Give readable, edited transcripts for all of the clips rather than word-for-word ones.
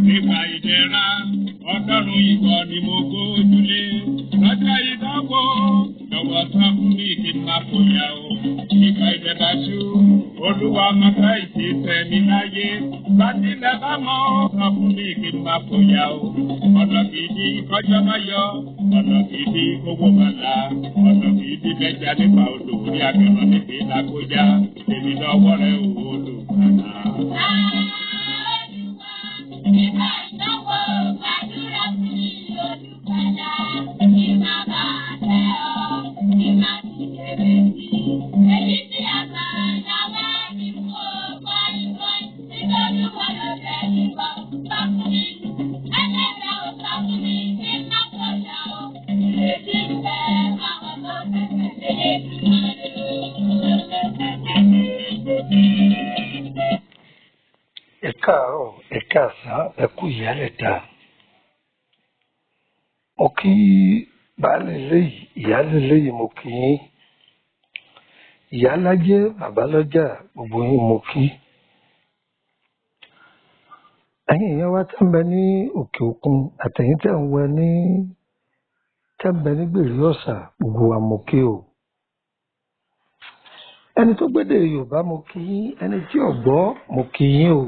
Nígbà ìdẹ̀ra, Ọlọ́run ìwọ ni mo gbójúlé. Lọ́jọ́ ìdánwò, lọ́wọ́ sọ fún mi kí n máa fòyà o. Nígbà ìdẹ̀dájú, Olúwa máa fẹ́ ìṣẹ́fẹ́ mi láyé. Bátílẹ̀ bá mọ́, sọ fún mi kí n máa fòyà o. Ọ̀nà kìíní kọjọ́ máa yọ, ọ̀nà kìíní kówó máa là, ọ̀nà kìíní mẹ́jà nípa odò orí akẹ́rọ̀ níbi ìlàkójá. Èmi lọ́wọ́ rẹ̀ ò wọlò kàná. Nígbà ìdánwò, gbàdúrà sí Olùgbàlà. Kí má bàa tẹ̀ ọ́, kí má sì kéré sí i. Èyí tí a gbà láwẹ́ ní fún ọgbà ìbọn. Nítorí wọn lọ bẹ̀ níbọn, sọ fún mi. Ẹlẹ́dàá ò sọ fún mi kí n má kọjá o. Ìrètí ń bẹ àwọn tó fẹsẹ̀ lé Ẹ káàárọ̀, ẹ káàsán, ẹ kú ìyálẹ̀ta. Mo kí baálé léyìí, ìyálé léyìí mo kí yín. Ìyálájẹ́, bàbálọ́jà, gbogbo yín mo kí. Ẹ̀yin èèyàn wa tẹ́ ń bẹ ní òkè òkun àtẹ̀yìn tẹ́ ń wẹ ní tẹ́ ń bẹ ní gbèrí ọ̀sà, gbogbo wa mo kí o. Ẹni tó gbédè Yorùbá mo kí yín, ẹni tí ò gbọ́ mo kí yín o.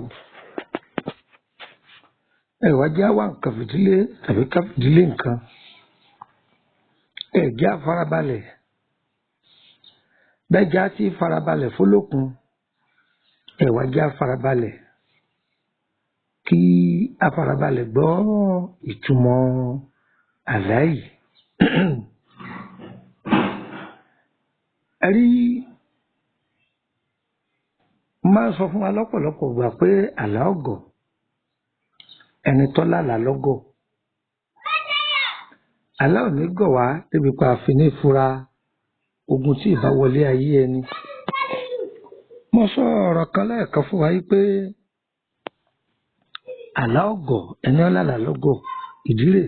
Ẹ wá já wá nǹkan fìdílé tàbí ká fìdílé nǹkan. Ẹ já farabalẹ̀. Bẹ́ẹ̀ já tí farabalẹ̀ fólókun. Ẹ wá já farabalẹ̀. Kí a farabalẹ̀ gbọ́ ìtumọ̀ àlá yìí. Ẹ rí máa ń sọ fún wa lọ́pọ̀lọpọ̀ gbà pé àlá ọ̀gọ̀ ẹni tó lálàá lọ́gọ̀. Àlá ò ní gọ̀ wá débi pa àfiní fura ogun tí ìbá wọlé ayé ẹni. Mo sọ ọ̀rọ̀ kan lẹ́ẹ̀kan fún wa yìí pé àlá ọ̀gọ̀ ẹni ó lálàá lọ́gọ̀ ìdílé.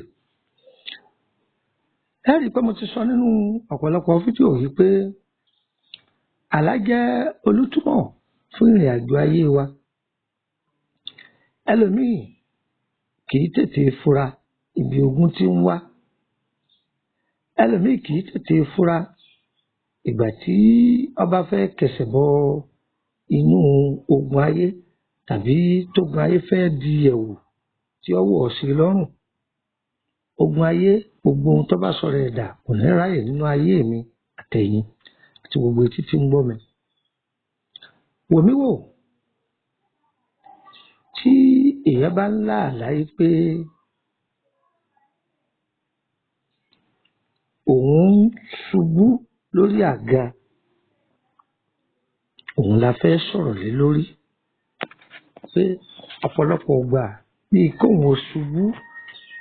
Ẹ rí i pé mo ti sọ nínú ọ̀pọ̀lọpọ̀ fídíò yìí pé àlá jẹ́ olùtúmọ̀ fún ìrìn àjò ayé wa. Ẹlòmíì kì í tètè fura ibi ogun tí ń wá. Ẹlòmíì kì í tètè fura ìgbà tí ọba fẹ́ kẹsẹ̀ bọ inú ogun ayé tàbí tógun ayé fẹ́ di ẹ̀wù tí ó wọ̀ sí lọ́rùn. Ogun ayé, gbogbo ohun tó bá sọ̀rọ̀ ẹ̀dá kò ní ráyè nínú ayé mi àtẹ̀yìn àti gbogbo etí tí ń gbọ́ mi. Wò mí wò, tí èèyàn bá ń lá àlá yìí pé òun ń ṣubú lórí àga, òun la fẹ́ sọ̀rọ̀ lé lórí. Pé ọ̀pọ̀lọpọ̀ gbà bíi kóun ó ṣubú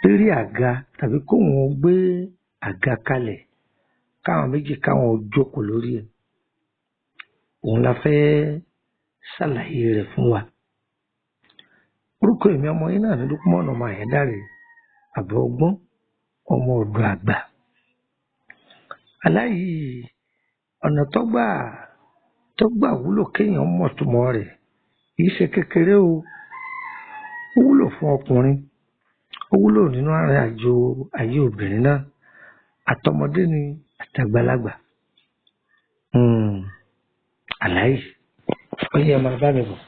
lórí àga tàbí kóun ó gbé àga kalẹ̀ káwọn méjì káwọn ó jókòó lórí ẹ̀. Òun la fẹ́ ṣàlàyé rẹ̀ fún wa. Orúkọ èmi ọmọ yín náà ní Lúkúmọ́nù ọmọ Àyẹ́dáre, àbọ̀ ọgbọ́n, ọmọ ọ̀dọ̀ àgbà. Àlá yìí ọ̀nà tó gbà wúlò kéèyàn mọ̀ túmọ̀ rẹ̀ kìí ṣe kékeré o. Ó wúlò fún ọkùnrin, ó wúlò nínú àárín àjò ayé obìnrin náà, àtọmọdé ni àtàgbàlagbà. Àlá yìí ó yẹ máa bá mi bọ̀.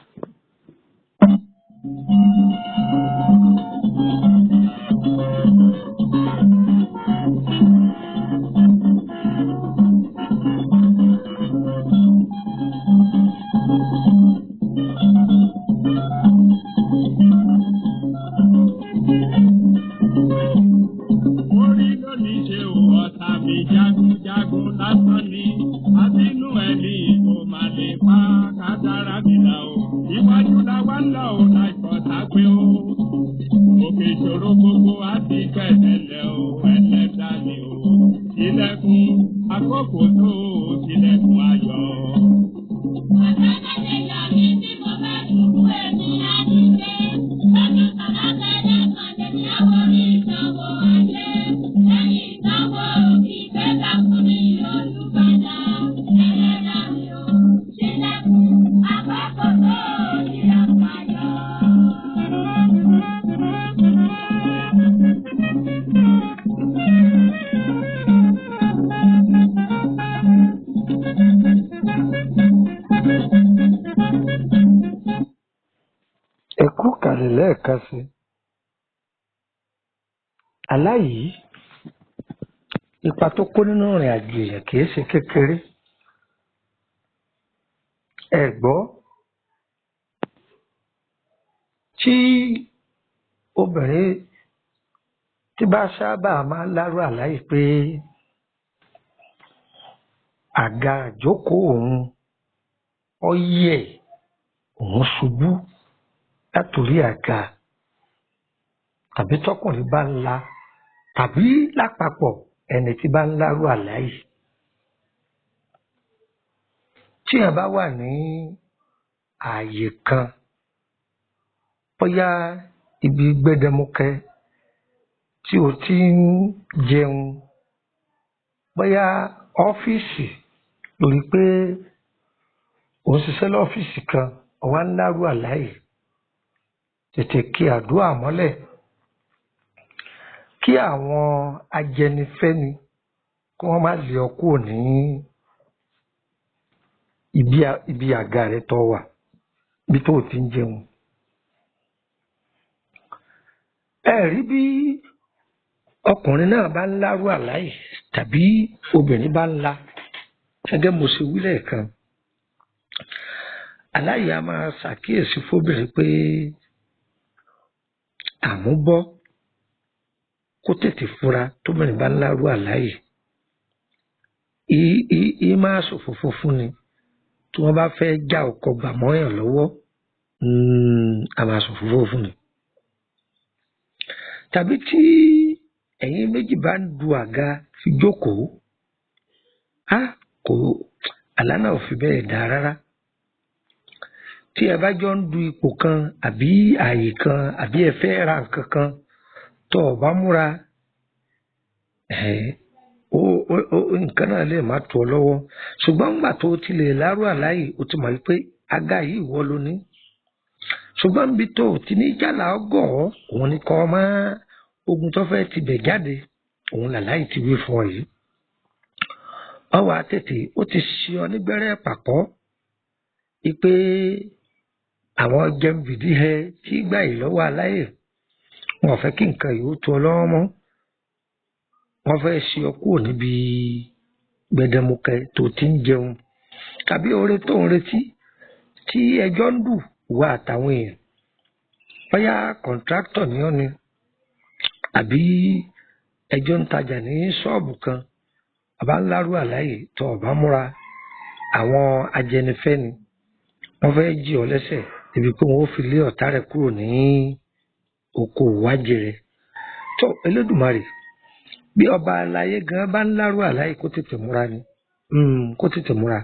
Orí ló ní ṣe ò ọ̀tá mi jagunjagun lásán ni, àbínú ẹni kò má lè pa kádàrá mi là o. Iwájú la wá ń lọ ò láìpọ̀ tá pé o. Ẹ kú kàlẹ̀ lẹ́ẹ̀kan sí. Àlá yìí, ipa tó kó nínú ìrìn àjò èèyàn kìí ṣe kékeré. Ẹ gbọ́, tí obìnrin tí bá sábà máa ń lárú àlá yìí pé àga àjókòó òun ó yẹ̀, òun ṣubú látòrí àga, tàbí tọkùnrin bá ń la, tàbí lápapọ̀ ẹni tí bá ń lárú àlá yìí. Tí èèyàn bá wà ní ààyè kan, bóyá ibi gbẹdẹmukẹ tí o ti ń jẹun, bóyá ọ́fíìsì lórí pé ò ń ṣiṣẹ́ lọ́fíìsì kan, ó wá ń lárú àlá yìí, tètè kí àdúrà mọ́lẹ̀ kí àwọn ajẹnifẹ́ni kí wọ́n má lé ọ kúrò ní ibi àga rẹ tó wà, ibi tó ti ń jẹun. Ẹ rí bí ọkùnrin náà bá ń lárú àlá yìí tàbí obìnrin bá ń la, gẹ́gẹ́ mo ṣe wí lẹ́ẹ̀kan, àlá yìí a máa ṣàkíyèsí fóbìnrin pé àmúbọ́ kó tètè fura tóbìnrin bá ń lárú àlá yìí. Máa ṣòfófó fún ni tí wọ́n bá fẹ́ já ọkọ̀ gbà mọ́yàn lọ́wọ́, a máa ṣòfófó fún ni. Tàbí tí ẹ̀yin méjì bá ń du àga fi jókòó, àlá náà ò fi bẹ́ẹ̀ dáa rárá. Tí ẹ bá jọ ń du ipò kan àbí ààyè kan àbí ẹ fẹ́ ra nǹkan kan tó o bá múra, nǹkan náà lè má tó ọ lọ́wọ́. Ṣùgbọ́n nígbà tó o ti lè lárú àlá yìí, o ti mọ̀ pé àga yìí ìwọ ló ní. Ṣùgbọ́n níbi tó o ti ní jàlá ọgọ́, òun ni kọ́ máa ogun tó fẹ́ ti bẹ̀ jáde, òun làlá yìí ti wí fún ọ yìí. Ọwọ́ àtètè ó ti ṣe ọ nígbẹ́rẹ́ pàkọ́ pé àwọn jẹ̀mbìdì ẹ tí gbà yìí lọ́wọ́ aláyè, wọn ò fẹ́ kí nǹkan yìí ó tó ọ lọ́wọ́ mọ́. Wọ́n fẹ́ ṣe ọ kúrò níbi gbẹdẹmukẹ tó ti ń jẹun, tàbí oore tó ń retí tí ẹjọ́ ń dù wá àtàwọn èèyàn. Bóyá kọ̀ǹtráktọ̀ ni ọ́ ni, àbí ẹjọ́ ń tajà ní ṣọ́ọ̀bù kan, àbá ń lárú àlá yìí tó o bá múra, àwọn ajẹnifẹ́ni wọ́n fẹ́ jí ọ lẹ́sẹ̀ débi pé wọ́n ó fi lé ọ̀tá rẹ̀ kúrò ní oko ìwájẹ rẹ̀. Tó Elédùmarè, bí ọba aláyé gan bá ń lárú àlá yìí kó tètè múra ni, kó tètè múra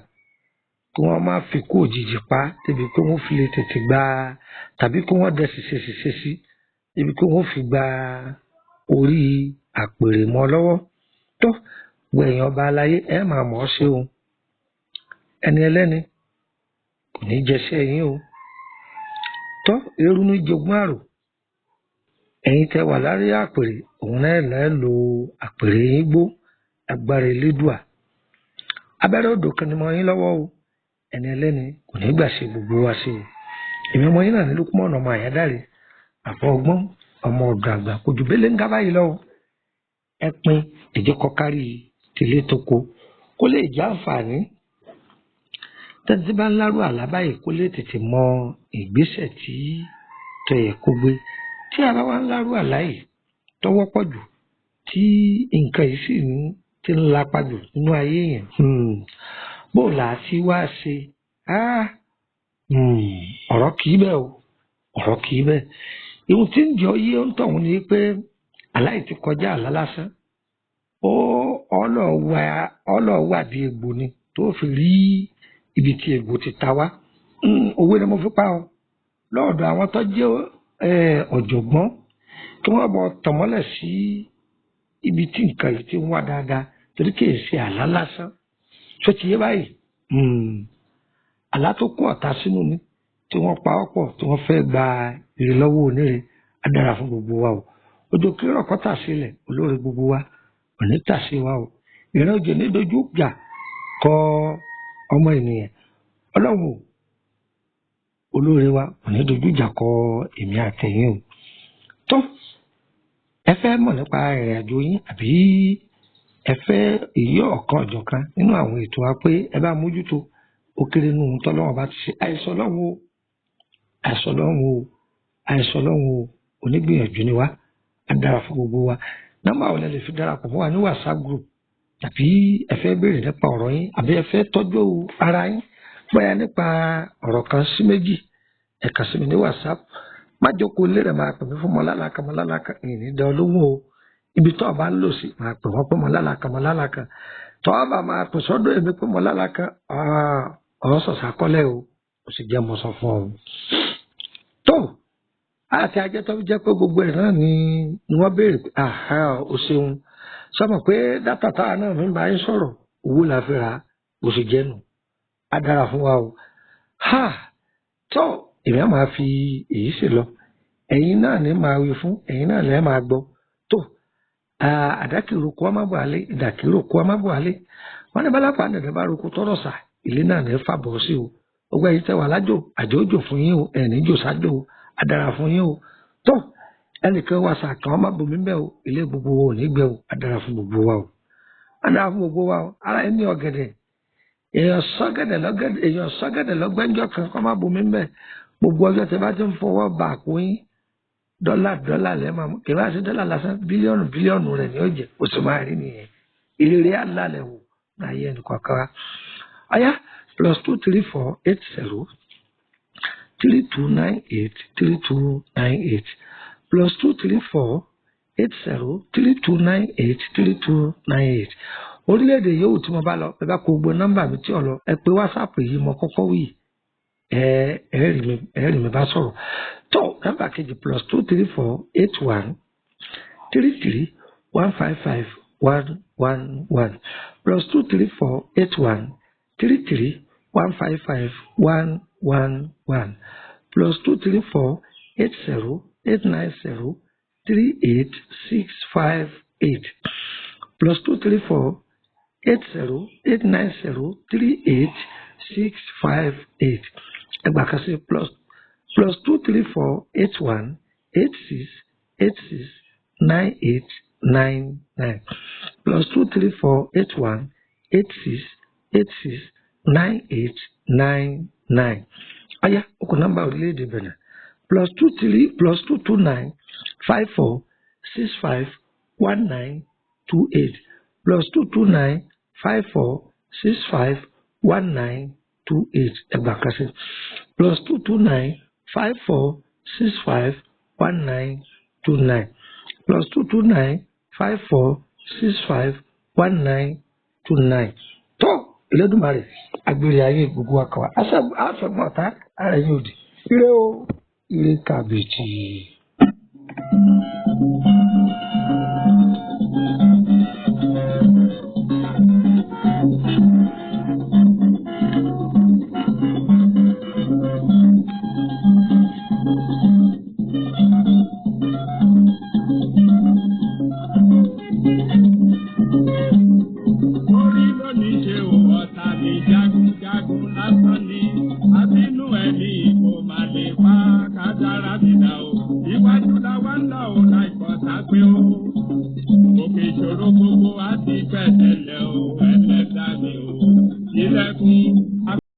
kí wọ́n má fi kú òjijì pa débi pé wọ́n fi lè tètè gba, tàbí kí wọ́n dẹ̀ ṣiṣẹ́ sí débi pé wọ́n fi gba orí àpèrè mọ́ lọ́wọ́. Tó gbẹ̀yìn ọba aláyé ẹ máa mọ̀ ọ́ ṣe o, ẹni ẹlẹ́ni kò ní jẹṣẹ́ yín o. Tó eérú ní jogún àrò, ẹ̀yin tẹ́ wà lárí àpèrè, òun náà lẹ́ lo àpèrè yín gbó, agbára Elédùà. Abẹ́rẹ́ odò kan ni mo yín lọ́wọ́ o, ẹni ẹlẹ́ni kò ní gbà ṣe gbogbo wa ṣe o. Èmi ọmọ yín náà ní Lúkúmọ̀nù ọmọ Àyádáre, àfọ ọgbọ́n ọmọ ọ̀dọ̀ àgbà kò jù bẹ́lẹ̀ ń ká báyìí lọ. Ẹ pin ẹ̀jẹ̀ kọ kárí tìlé toko kó lè jẹ́ àǹfààní. Tẹ́tí bá ń lárú àlá báyìí kó lè tètè mọ ìgbésẹ̀ tí tó yẹ kó gbé. Tí ara wa ń lárú àlá yìí tó wọ́pọ̀ jù, tí nǹkan yìí sì ti ń lapa jù nínú ayé yẹn, bó là á sí wá ṣe, ọ̀rọ̀ kì í bẹ́ẹ̀ o, ọ̀rọ̀ kì í bẹ́ẹ̀. Ìhun tí ń jọ yé ń tọ̀hún ni pé àlá yìí ti kọjá àlá lásán. Ọlọ́ọ̀wà bí egbò ni tó fi rí ibi tí egbò ti ta wá. Òwe ni mo fi pa ọ lọ́ọ̀dọ̀ àwọn tó jẹ́ ọ̀jọ̀gbọ́n kí wọ́n bọ̀ tọ̀mọ́lẹ̀ sí ibi tí nǹkan yìí ti ń wá dáadáa, torí kì í ṣe àlá lásán. Tó ti yé báyìí, àlá tó kó ọ̀tá sínú ni tí wọ́n pa ọ́pọ̀ tí wọ́n fẹ́ gba èrè lọ́wọ́ oníre, á dára fún gbogbo wa o. Òjò kí rọ̀kọ́ tà sílẹ̀, olóore gbogbo wa òní tà sí wa o. Ìran òjò ní dojú jà kọ ọmọ ènìyàn ọlọ́run olóore wa kò ní dojú ìjà kọ èmi àtẹ̀yìn o. tó ẹ fẹ́ mọ̀ nípa ìrìn àjò yín àbí ẹ fẹ́ èyí ọ̀kan ọ̀jọ̀kan nínú àwọn ètò wa pé ẹ bá mójútó ó kéré nínú ohun tọ́lọ́run bá ti ṣe àìsàn ọlọ́run o onígbìyànjú ni wá á dára fún gbogbo wa. nọ́mbà wo lẹ lè fi darapọ̀ mọ́ wa ní WhatsApp group tàbí ẹ fẹ́ béèrè nípa ọ̀rọ̀ yín àbí ẹ fẹ́ tọ́jú ara yín bóyá nípa ọ̀rọ̀ kan sí méjì ẹ kàn sí mi ní WhatsApp. má jókòó lé rẹ̀ máa pè mí fún mọ́lálàkà ìní dán olóhùn o. ibi tó o bá ń lò sí máa pè wọ́n pé mọ́lálàkà tó o bá máa pè sọ́dọ̀ èmi pé mọ́lálàkà ọ̀rọ̀ sọ̀sà kọ́lẹ̀ o ó sì jẹ́ mọ́ sọ fún ọ. tó àti ajẹ́ tó jẹ́ pé gbogbo ẹ̀ náà ni wọ́n béèrè pé o ṣeun sọmọ pé dátà táwa náà fi ń bá yín sọ̀rọ̀ owó la fi rà ó sì jẹ́ nù á dára fún wa o. tó èmi á máa fi èyí sì lọ ẹ̀yin náà ní máa wí fún ẹ̀yin náà lẹ́ẹ̀ máa gbọ́. tó àdákìrò kó má bọ̀ alẹ́ ìdàkìrò kó má bọ̀ alẹ́ wọn ní bálápá nìdẹ́ bá roko tọrọ sà ilé náà ní fàbọ̀ sí o. ọgbà yìí tẹ́wà lájò àjòjò fún yín o ẹ̀ní jò sájò o á dára fún yín o. tó ẹnìkan wá sà kàn má bomi bẹ́ẹ̀ o ilé gbogbo wa ò ní gbẹ o á dára fún gbogbo wa o. á dára fún gbogbo wa o. ara ẹni ọ̀gẹ̀dẹ̀ èèyàn sọ́gẹ̀dẹ̀ lọ́gbẹ́njọ́ kan kọ́ má bomi bẹ́ẹ̀ gbogbo ọjọ́ tẹ bá ti ń fọwọ́ bá àpò yín dọ́là lẹ́ẹ̀ma mú kí n bá ṣe dọ́là lásán bílíọ̀nù rẹ̀ ní ọ̀jẹ̀ ó sì máa rí nìyẹn ìrírí àlàlẹ̀ wò láyé ẹnìkan kan wa. ọ̀yá +23480 3298 3298 +23480 3298 3298. orílẹ̀-èdè yòówù tí mo bá lọ ẹ bá kó gbogbo nọ́mbà mi tí ò lọ ẹ pé wásaàpù yìí mo kọ́kọ́ wí ẹ̀ẹ́rì mi bá sọ̀rọ̀. tó nọ́mbà kejì +23481 33 155 111 +23481 33 155 111 +23480 890 38658 +23480 890 38658. ẹgbàá kan sí +23481 86 86 9899 +23481 86 86 9899. ọ̀yá okùn nọ́mbà orílẹ̀-èdè Benin +229 54 65 1928 +229 54 65 1928. ẹgbàá kan sí +229 54 65 1929 +229 54 65 1929. tó Elédùmarè agbèrè ayé gbogbo akọwà àfẹ̀gbọ́n ọ̀tá ara ẹ̀yìn òdì ire o ire kàbìtì. Iwájú la wá ń lọ ò láìpọ̀ sápé o. Òkè ìṣòro gbogbo á ti pẹ̀tẹ̀lẹ̀ o, ẹlẹ́dàá mi o. Ilẹ̀kùn.